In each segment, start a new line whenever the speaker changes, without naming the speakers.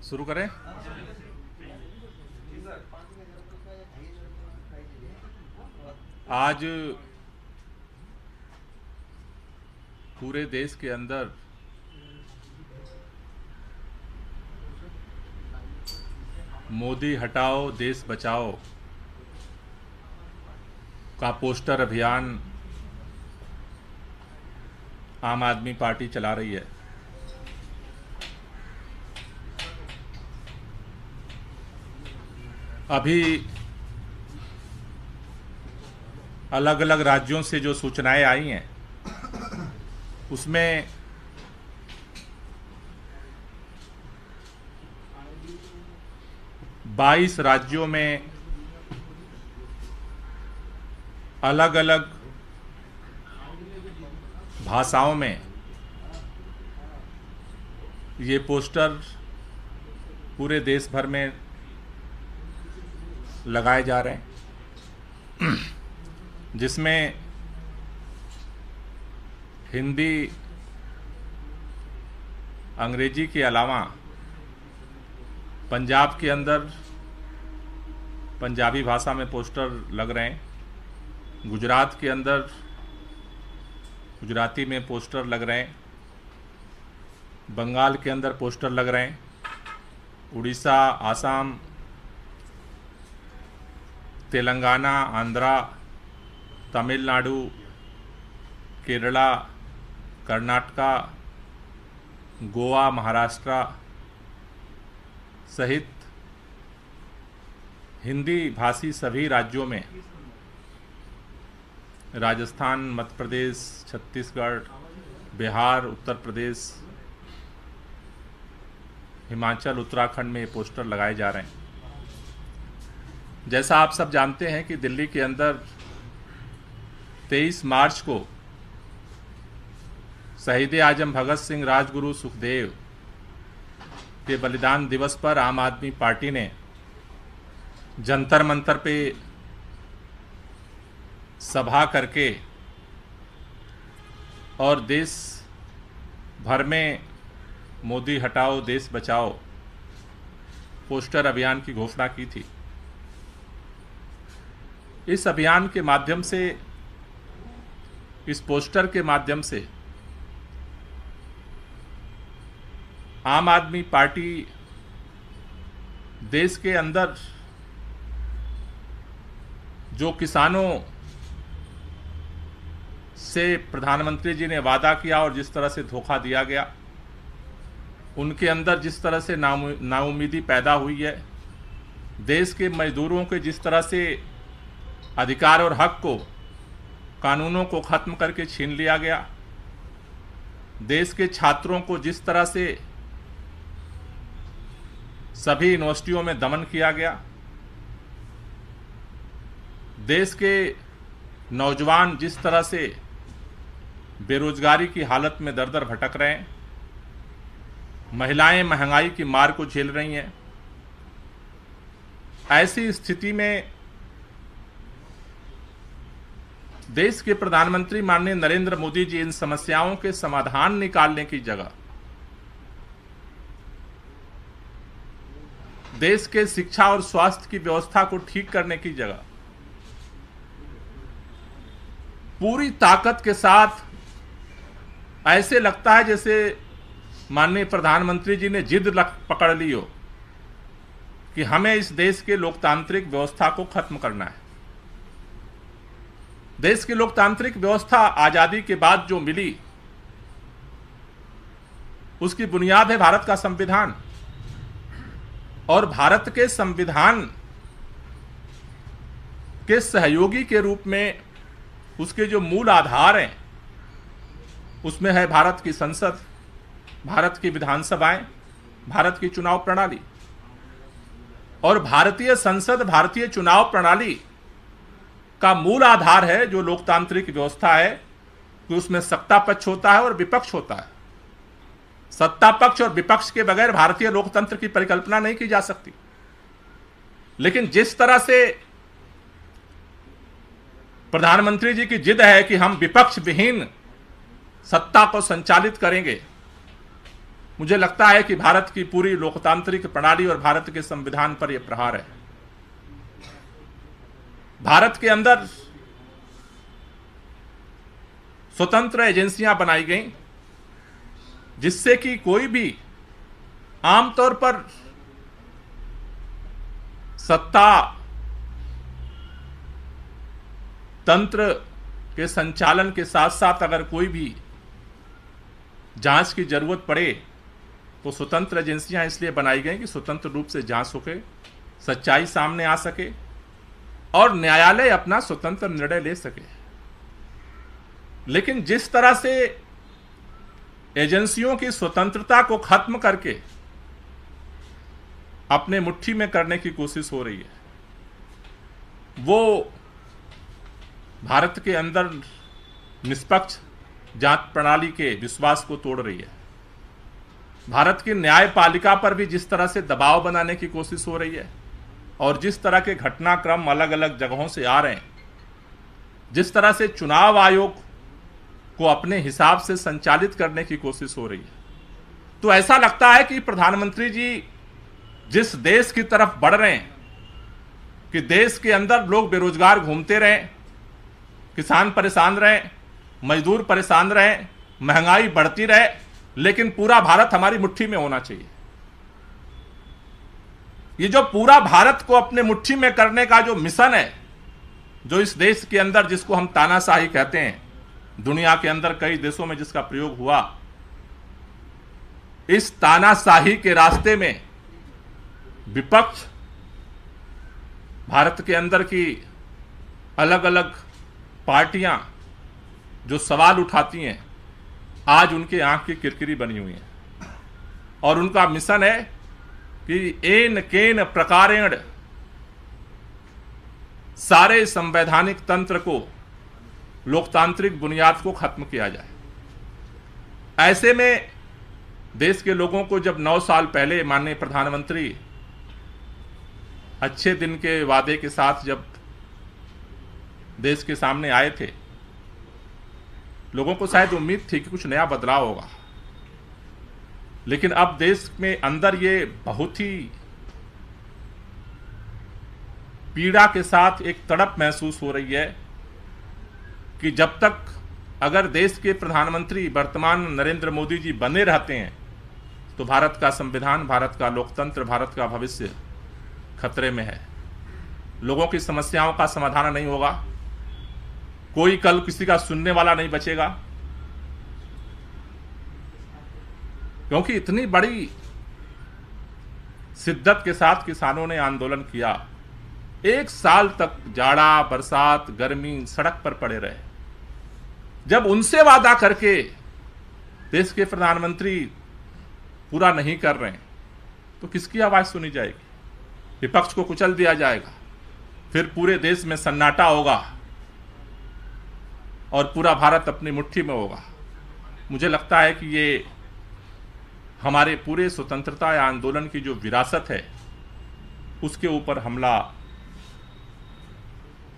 शुरू करें। आज पूरे देश के अंदर मोदी हटाओ देश बचाओ का पोस्टर अभियान आम आदमी पार्टी चला रही है। अभी अलग अलग राज्यों से जो सूचनाएं आई हैं उसमें बाईस राज्यों में अलग अलग भाषाओं में ये पोस्टर पूरे देश भर में लगाए जा रहे हैं, जिसमें हिंदी अंग्रेजी के अलावा पंजाब के अंदर पंजाबी भाषा में पोस्टर लग रहे हैं, गुजरात के अंदर गुजराती में पोस्टर लग रहे हैं, बंगाल के अंदर पोस्टर लग रहे हैं, उड़ीसा, आसाम, तेलंगाना, आंध्रा, तमिलनाडु, केरला, कर्नाटका, गोवा, महाराष्ट्र सहित हिंदी भाषी सभी राज्यों में, राजस्थान, मध्य प्रदेश, छत्तीसगढ़, बिहार, उत्तर प्रदेश, हिमाचल, उत्तराखंड में ये पोस्टर लगाए जा रहे हैं। जैसा आप सब जानते हैं कि दिल्ली के अंदर 23 मार्च को शहीद आजम भगत सिंह, राजगुरु सुखदेव के बलिदान दिवस पर आम आदमी पार्टी ने जंतर मंतर पे सभा करके और देश भर में मोदी हटाओ देश बचाओ पोस्टर अभियान की घोषणा की थी। इस अभियान के माध्यम से, इस पोस्टर के माध्यम से आम आदमी पार्टी देश के अंदर जो किसानों से प्रधानमंत्री जी ने वादा किया और जिस तरह से धोखा दिया गया, उनके अंदर जिस तरह से नाउम्मीदी पैदा हुई है, देश के मजदूरों के जिस तरह से अधिकार और हक को, कानूनों को खत्म करके छीन लिया गया, देश के छात्रों को जिस तरह से सभी यूनिवर्सिटियों में दमन किया गया, देश के नौजवान जिस तरह से बेरोजगारी की हालत में दर दर भटक रहे हैं, महिलाएं महंगाई की मार को झेल रही हैं, ऐसी स्थिति में देश के प्रधानमंत्री माननीय नरेंद्र मोदी जी इन समस्याओं के समाधान निकालने की जगह देश के शिक्षा और स्वास्थ्य की व्यवस्था को ठीक करने की जगह पूरी ताकत के साथ ऐसे लगता है जैसे माननीय प्रधानमंत्री जी ने जिद पकड़ ली हो कि हमें इस देश के लोकतांत्रिक व्यवस्था को खत्म करना है। देश की लोकतांत्रिक व्यवस्था आजादी के बाद जो मिली, उसकी बुनियाद है भारत का संविधान, और भारत के संविधान के सहयोगी के रूप में उसके जो मूल आधार हैं उसमें है भारत की संसद, भारत की विधानसभाएं, भारत की चुनाव प्रणाली। और भारतीय संसद, भारतीय चुनाव प्रणाली का मूल आधार है जो लोकतांत्रिक व्यवस्था है कि उसमें सत्ता पक्ष होता है और विपक्ष होता है। सत्ता पक्ष और विपक्ष के बगैर भारतीय लोकतंत्र की परिकल्पना नहीं की जा सकती। लेकिन जिस तरह से प्रधानमंत्री जी की जिद है कि हम विपक्ष विहीन सत्ता को संचालित करेंगे, मुझे लगता है कि भारत की पूरी लोकतांत्रिक प्रणाली और भारत के संविधान पर यह प्रहार है। भारत के अंदर स्वतंत्र एजेंसियां बनाई गई जिससे कि कोई भी आमतौर पर सत्ता तंत्र के संचालन के साथ साथ अगर कोई भी जांच की जरूरत पड़े तो स्वतंत्र एजेंसियां इसलिए बनाई गई कि स्वतंत्र रूप से जांच सके, सच्चाई सामने आ सके और न्यायालय अपना स्वतंत्र निर्णय ले सके। लेकिन जिस तरह से एजेंसियों की स्वतंत्रता को खत्म करके अपने मुट्ठी में करने की कोशिश हो रही है, वो भारत के अंदर निष्पक्ष जांच प्रणाली के विश्वास को तोड़ रही है। भारत की न्यायपालिका पर भी जिस तरह से दबाव बनाने की कोशिश हो रही है और जिस तरह के घटनाक्रम अलग अलग जगहों से आ रहे हैं, जिस तरह से चुनाव आयोग को अपने हिसाब से संचालित करने की कोशिश हो रही है, तो ऐसा लगता है कि प्रधानमंत्री जी जिस देश की तरफ बढ़ रहे हैं कि देश के अंदर लोग बेरोजगार घूमते रहें, किसान परेशान रहें, मजदूर परेशान रहें, महंगाई बढ़ती रहे, लेकिन पूरा भारत हमारी मुट्ठी में होना चाहिए। ये जो पूरा भारत को अपने मुट्ठी में करने का जो मिशन है, जो इस देश के अंदर जिसको हम तानाशाही कहते हैं, दुनिया के अंदर कई देशों में जिसका प्रयोग हुआ, इस तानाशाही के रास्ते में विपक्ष भारत के अंदर की अलग अलग पार्टियां जो सवाल उठाती हैं, आज उनके आंख की किरकिरी बनी हुई है और उनका मिशन है कि एन केन प्रकारेण सारे संवैधानिक तंत्र को, लोकतांत्रिक बुनियाद को खत्म किया जाए। ऐसे में देश के लोगों को जब 9 साल पहले माननीय प्रधानमंत्री अच्छे दिन के वादे के साथ जब देश के सामने आए थे, लोगों को शायद उम्मीद थी कि कुछ नया बदलाव होगा, लेकिन अब देश में अंदर ये बहुत ही पीड़ा के साथ एक तड़प महसूस हो रही है कि जब तक अगर देश के प्रधानमंत्री वर्तमान नरेंद्र मोदी जी बने रहते हैं तो भारत का संविधान, भारत का लोकतंत्र, भारत का भविष्य खतरे में है। लोगों की समस्याओं का समाधान नहीं होगा, कोई कल किसी का सुनने वाला नहीं बचेगा, क्योंकि इतनी बड़ी शिद्दत के साथ किसानों ने आंदोलन किया। 1 साल तक जाड़ा, बरसात, गर्मी, सड़क पर पड़े रहे। जब उनसे वादा करके देश के प्रधानमंत्री पूरा नहीं कर रहे हैं तो किसकी आवाज सुनी जाएगी? विपक्ष को कुचल दिया जाएगा, फिर पूरे देश में सन्नाटा होगा और पूरा भारत अपनी मुट्ठी में होगा। मुझे लगता है कि ये हमारे पूरे स्वतंत्रता या आंदोलन की जो विरासत है उसके ऊपर हमला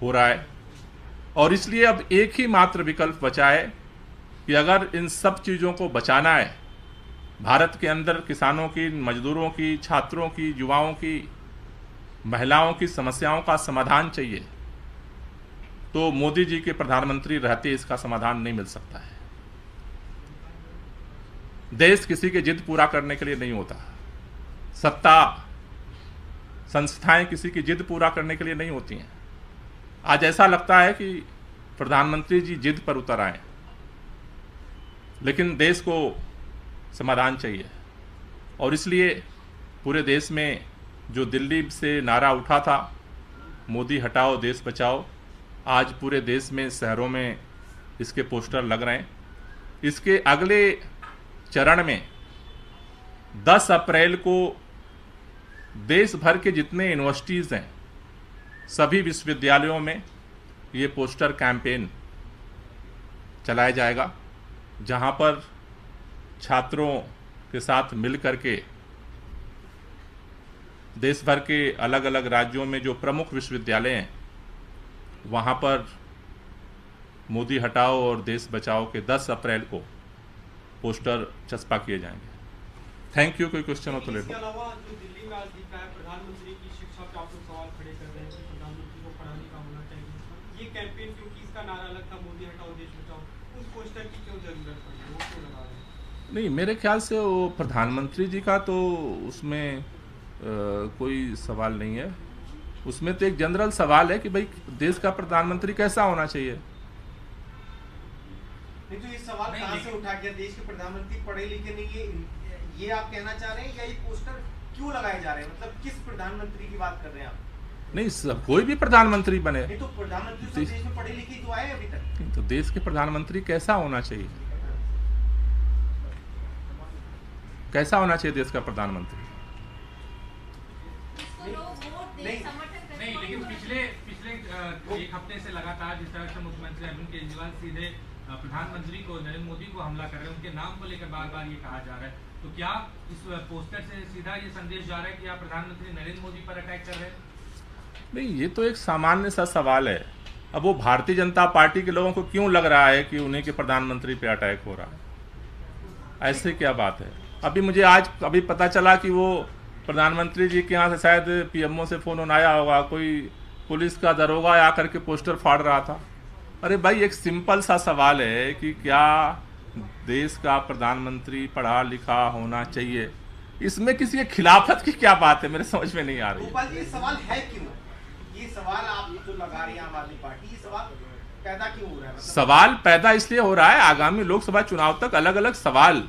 हो रहा है और इसलिए अब एक ही मात्र विकल्प बचा है कि अगर इन सब चीज़ों को बचाना है, भारत के अंदर किसानों की, मजदूरों की, छात्रों की, युवाओं की, महिलाओं की समस्याओं का समाधान चाहिए, तो मोदी जी के प्रधानमंत्री रहते इसका समाधान नहीं मिल सकता है। देश किसी की जिद पूरा करने के लिए नहीं होता, सत्ता संस्थाएं किसी की जिद पूरा करने के लिए नहीं होती हैं। आज ऐसा लगता है कि प्रधानमंत्री जी जिद पर उतर आए, लेकिन देश को समाधान चाहिए और इसलिए पूरे देश में जो दिल्ली से नारा उठा था, मोदी हटाओ देश बचाओ, आज पूरे देश में, शहरों में इसके पोस्टर लग रहे हैं। इसके अगले चरण में 10 अप्रैल को देश भर के जितने यूनिवर्सिटीज़ हैं, सभी विश्वविद्यालयों में ये पोस्टर कैंपेन चलाया जाएगा, जहां पर छात्रों के साथ मिल करके देश भर के अलग अलग राज्यों में जो प्रमुख विश्वविद्यालय हैं वहाँ पर मोदी हटाओ और देश बचाओ के 10 अप्रैल को पोस्टर चस्पा किए जाएंगे। Thank you. कोई क्वेश्चन हो तो ले
इसके
लो।
अलावा जो दिल्ली में आज दिखा है, प्रधानमंत्री की शिक्षा पे आप लोग सवाल खड़े कर रहे हैं कि प्रधानमंत्री को पढ़ाने का होना चाहिए। ये कैंपेन, क्योंकि इसका नारा अलग था, मोदी हटाओ देश बचाओ, उस पोस्टर की क्यों जरूरत पड़ी, वो क्यों लगा रहे हैं?
नहीं, मेरे ख्याल से वो प्रधानमंत्री जी का तो उसमें कोई सवाल नहीं है। उसमें तो एक जनरल सवाल है कि भाई देश का प्रधानमंत्री कैसा होना चाहिए।
नहीं, तो ये सवाल कहाँ से उठा गया? देश के प्रधानमंत्री पढ़े लिखे नहीं है, ये आप कहना चाह रहे हैं? या ये पोस्टर क्यों लगाए जा रहे हैं? मतलब किस प्रधानमंत्री की बात कर रहे हैं आप?
नहीं, सब कोई भी प्रधानमंत्री बने।
नहीं, तो प्रधानमंत्री सब देश में पढ़े लिखे तो आए अभी तक।
नहीं, तो देश के प्रधानमंत्री कैसा होना चाहिए? कैसा होना चाहिए देश का प्रधानमंत्री?
नहीं, लेकिन पिछले एक हफ्ते से लगातार जिस तरह से मुख्यमंत्री अरविंद केजरीवाल सीधे प्रधानमंत्री को, नरेंद्र मोदी को हमला कर रहे हैं, उनके नाम को लेकर बार बार ये कहा जा रहा है, तो क्या इस पोस्टर से सीधा ये संदेश जा रहा है कि आप प्रधानमंत्री नरेंद्र मोदी पर अटैक कर रहे हैं?
नहीं, ये तो एक सामान्य सा सवाल है। अब वो भारतीय जनता पार्टी के लोगों को क्यों लग रहा है कि उन्हीं के प्रधानमंत्री पे अटैक हो रहा है? ऐसे क्या बात है? अभी पता चला कि वो प्रधानमंत्री जी के यहाँ से शायद पीएमओ से फोन आया होगा, कोई पुलिस का दरोगा आकर के पोस्टर फाड़ रहा था। अरे भाई, एक सिंपल सा सवाल है कि क्या देश का प्रधानमंत्री पढ़ा लिखा होना चाहिए? इसमें किसी के खिलाफत की क्या बात है, मेरे समझ में नहीं आ रही है।
गोपाल जी, ये सवाल है क्यों? ये सवाल आप जो लगा रही हैं आम आदमी पार्टी, ये सवाल पैदा क्यों हो रहा है?
सवाल पैदा इसलिए हो रहा है, आगामी लोकसभा चुनाव तक अलग अलग सवाल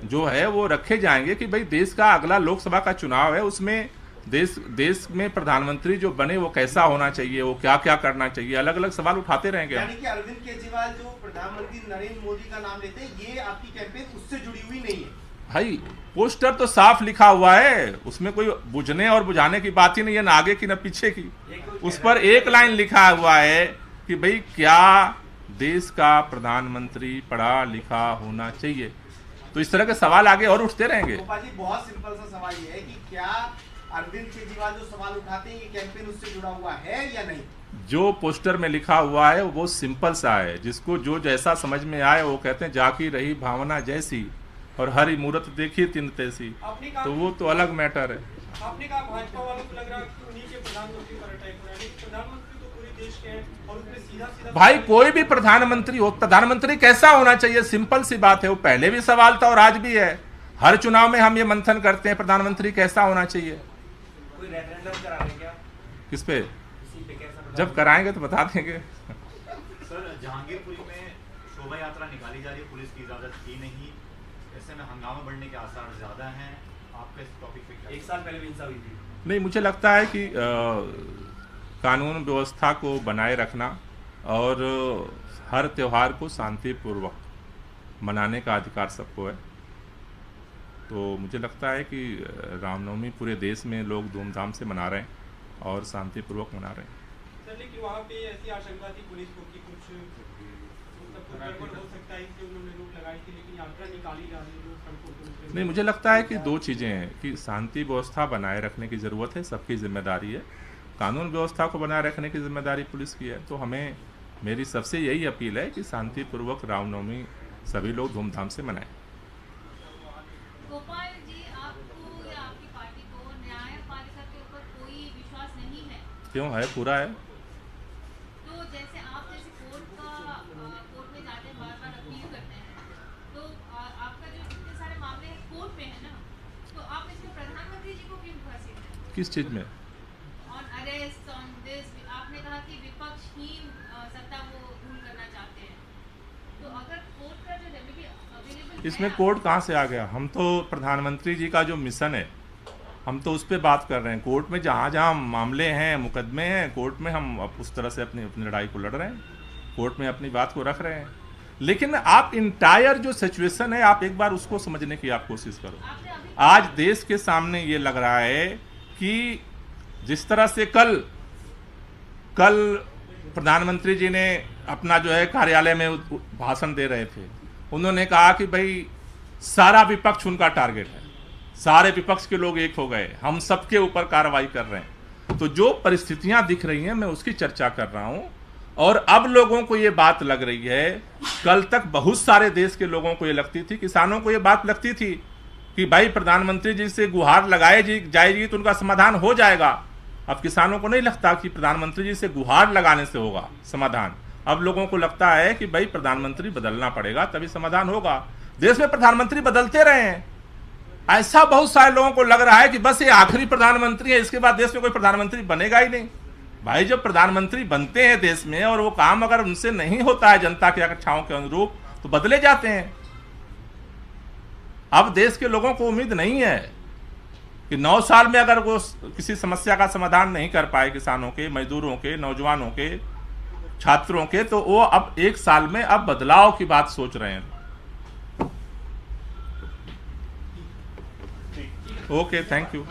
जो है वो रखे जाएंगे कि भाई देश का अगला लोकसभा का चुनाव है, उसमें देश में प्रधानमंत्री जो बने वो कैसा होना चाहिए, वो क्या क्या करना चाहिए, अलग अलग सवाल उठाते रहेंगे।
यानी कि अरविंद केजरीवाल जो प्रधानमंत्री नरेंद्र मोदी का नाम लेते हैं, ये आपकी कैंपेन उससे जुड़ी हुई नहीं है?
भाई, पोस्टर तो साफ लिखा हुआ है, उसमें कोई बुझने और बुझाने की बात ही नहीं है, ना आगे की ना पीछे की। उस पर एक लाइन लिखा हुआ है कि भाई क्या देश का प्रधानमंत्री पढ़ा लिखा होना चाहिए। तो इस तरह के सवाल आगे और उठते रहेंगे।
गोपाल जी, बहुत सिंपल सा सवाल ये है कि क्या अरविंद केजरीवाल जो सवाल उठाते हैं, ये कैंपेन उससे जुड़ा हुआ है या नहीं?
जो पोस्टर में लिखा हुआ है वो सिंपल सा है, जिसको जो जैसा समझ में आए वो कहते हैं जाकी रही भावना जैसी और हरी मूरत देखी तिन तैसी, तो वो तो अलग मैटर है।
आपने कहा भाजपा वालों को लग रहा है कि उन्हीं के प्रधानमंत्री पर अटैक हो रहा है, लेकिन प्रधानमंत्री तो पूरे देश के हैं और उसमें सीधा सीधा
भाई कोई भी प्रधानमंत्री हो, प्रधानमंत्री कैसा होना चाहिए, सिंपल सी बात है। वो पहले भी सवाल था और आज भी है। हर चुनाव में हम ये मंथन करते हैं प्रधानमंत्री कैसा होना चाहिए।
कोई रेफरेंडम कराने क्या?
किस पे?
इसी पे कैसा?
जब कराएंगे तो बता देंगे।
सर, जहांगीरपुरी में शोभा यात्रा निकाली जा रही है, पुलिस की इजाजत थी नहीं, ऐसे में हंगामा बढ़ने के आसार ज्यादा हैं। आपका इस टॉपिक पे क्या?
एक साल पहले भी हिंसा हुई थी।
नहीं, मुझे लगता है कि कानून व्यवस्था को बनाए रखना और हर त्यौहार को शांतिपूर्वक मनाने का अधिकार सबको है। तो मुझे लगता है कि रामनवमी पूरे देश में लोग धूमधाम से मना रहे हैं और शांतिपूर्वक मना रहे हैं।
सर, लेकिन वहाँ पे ऐसी आशंका थी पुलिस को कि कुछ गड़बड़ हो सकता है, इसलिए उन्होंने रोक लगाई थी, लेकिन यात्रा निकाली जा रही है, लोग सड़कों पर।
नहीं, मुझे लगता है कि दो चीज़ें हैं कि शांति व्यवस्था बनाए रखने की ज़रूरत है, सबकी जिम्मेदारी है। कानून व्यवस्था को बनाए रखने की जिम्मेदारी पुलिस की है। तो हमें, मेरी सबसे यही अपील है कि शांतिपूर्वक रामनवमी सभी लोग धूमधाम से मनाएं।
गोपाल जी, आपको या आपकी पार्टी को न्यायपालिका के ऊपर कोई विश्वास नहीं है?
क्यों है? पूरा है।
तो जैसे आप कोर्ट में जाते हैं, बार बार अपील करते हैं, तो आपका जो इतने सारे मामले हैं कोर्ट में है ना, तो आप इसमें प्रधानमंत्री जी को क्यों फंसे हैं?
किस चीज़ में?
ऑन अरेस्ट, ऑन दिस, आपने कहा कि विपक्ष ही सत्ता को रूल करना चाहते हैं, तो अगर कोर्ट का जो रेमेडी अवेलेबल
इसमें कोर्ट कहाँ से आ गया? हम तो प्रधानमंत्री जी का जो मिशन है, हम तो उस पर बात कर रहे हैं। कोर्ट में जहाँ जहाँ मामले हैं, मुकदमे हैं, कोर्ट में हम उस तरह से अपनी लड़ाई को लड़ रहे हैं, कोर्ट में अपनी बात को रख रहे हैं। लेकिन आप इंटायर जो सिचुएशन है, आप एक बार उसको समझने की आप कोशिश करो। आज देश के सामने ये लग रहा है कि जिस तरह से कल प्रधानमंत्री जी ने अपना जो है कार्यालय में भाषण दे रहे थे, उन्होंने कहा कि भाई सारा विपक्ष उनका टारगेट है, सारे विपक्ष के लोग एक हो गए, हम सबके ऊपर कार्रवाई कर रहे हैं। तो जो परिस्थितियां दिख रही हैं, मैं उसकी चर्चा कर रहा हूं। और अब लोगों को ये बात लग रही है, कल तक बहुत सारे देश के लोगों को ये लगती थी, किसानों को ये बात लगती थी कि भाई प्रधानमंत्री जी से गुहार लगाई जाएगी तो उनका समाधान हो जाएगा। अब किसानों को नहीं लगता कि प्रधानमंत्री जी से गुहार लगाने से होगा समाधान। अब लोगों को लगता है कि भाई प्रधानमंत्री बदलना पड़ेगा तभी समाधान होगा। देश में प्रधानमंत्री बदलते रहे हैं, ऐसा बहुत सारे लोगों को लग रहा है कि बस ये आखिरी प्रधानमंत्री है, इसके बाद देश में कोई प्रधानमंत्री बनेगा ही नहीं। भाई जब प्रधानमंत्री बनते हैं देश में और वो काम अगर उनसे नहीं होता है जनता की इच्छाओं के अनुरूप तो बदले जाते हैं। अब देश के लोगों को उम्मीद नहीं है कि 9 साल में अगर वो किसी समस्या का समाधान नहीं कर पाए, किसानों के, मजदूरों के, नौजवानों के, छात्रों के, तो वो अब 1 साल में अब बदलाव की बात सोच रहे हैं। Okay, thank you.